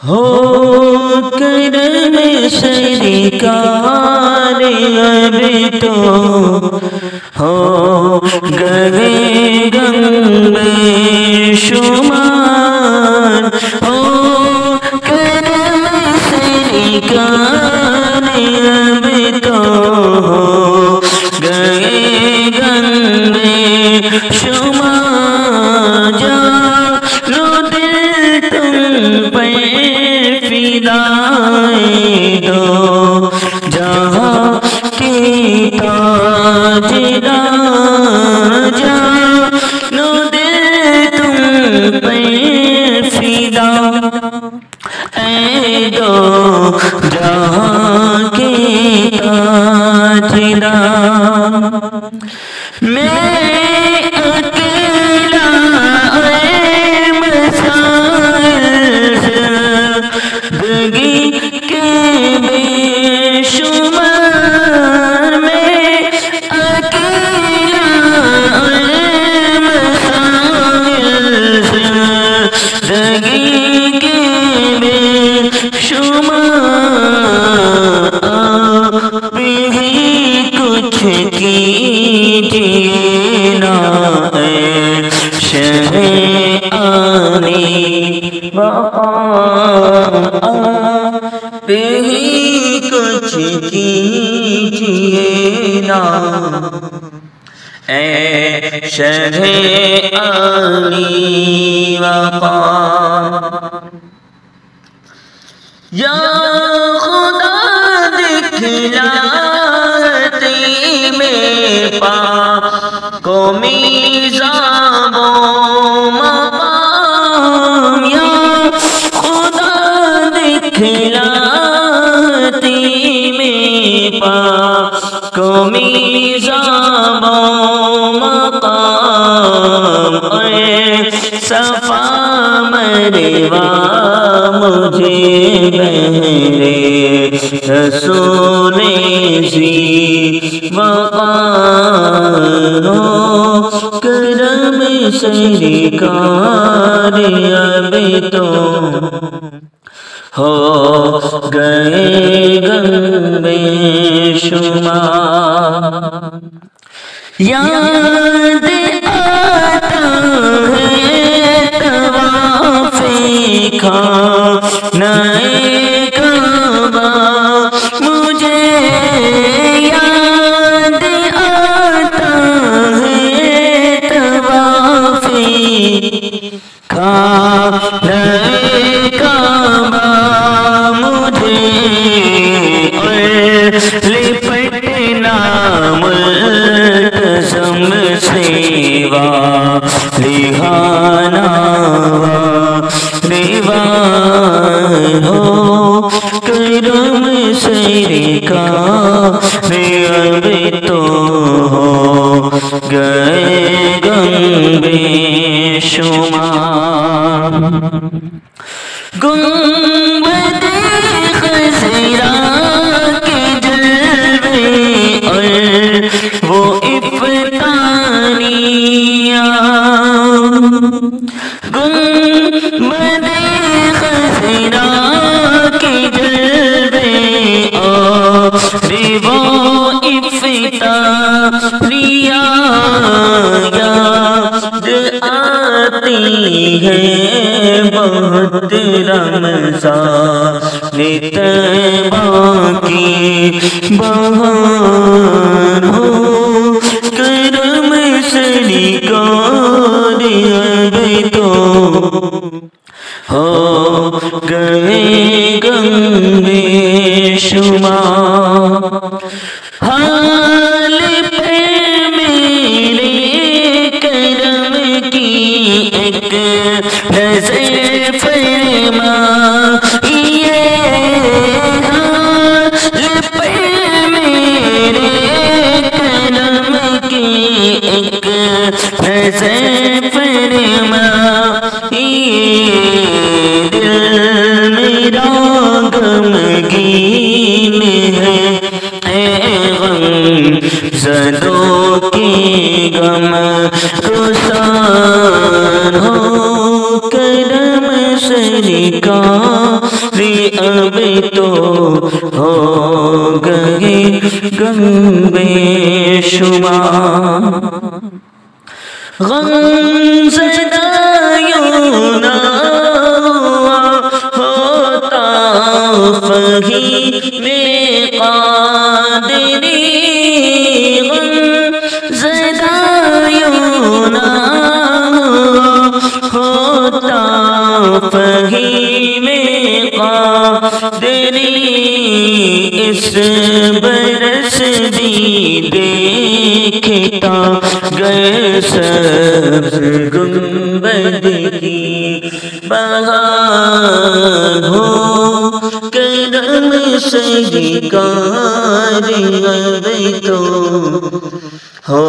ہو کرم سرکار اب تو ہو گئے غم بے شمار، ہو کرم سرکار اب تو ہو گئے غم بے شمار، جانو دل تم پر فدائے دو جہاں کے تاجدار، جانو دل تم پر فدا اے دو جہاں کے تاجدار، میں اکیلا زندگی کے بے شمار، میں اکیلا زندگی کے بے شمار، آپ ہی کچھ کیجیے نا اے شہ آنی آپ ہی کچھ کیجیے نا اے شہ آنی وقار، یا خدا دکھلاتے میں پاک و میزاب و مقام، یا خدا دکھلاتے میں پاک و میزاب و مقام، اے صفا مروا مجھے بہرے رسول زی وقار، کرم سرکار اب تو ہو گئے غم بے شمار، یاد آتا ہے طواف خانہ کعبہ، مجھے یاد آتا ہے طواف خانہ کعبہ، مجھے لپٹنا ملتزم سیوا لہانا دیوان، ہو کرم سرکار اب تو ہو گئے غم بے شمار، گنبد خضرا کے جلوے اور وہ افطانیاں، گنبد خضرا کے جلوے اور وہ افطانیاں یاد آتی ہے بہت رمضان طیبہ کی بہار، ہو کرم سرکار اب تو ہو گئے غم بے شمار، حال پہ میرے کرم کی ایک نظر فرمائیے، حال پہ میرے کرم کی ایک نظر فرمائیے، دل میرا غمگین ہے اے غم زدوں کی غم گسار، ہو کرم سرکار تو ہو گئے غم بے شمار غم زدہ یوں نہ ہوتا فہیم قادری غم زدہ یوں نہ ہوتا فہیم قادری اس برس بھی دیکھتا گئے سبز گنبد کی بہار ہو کرم سرکار اب تو ہو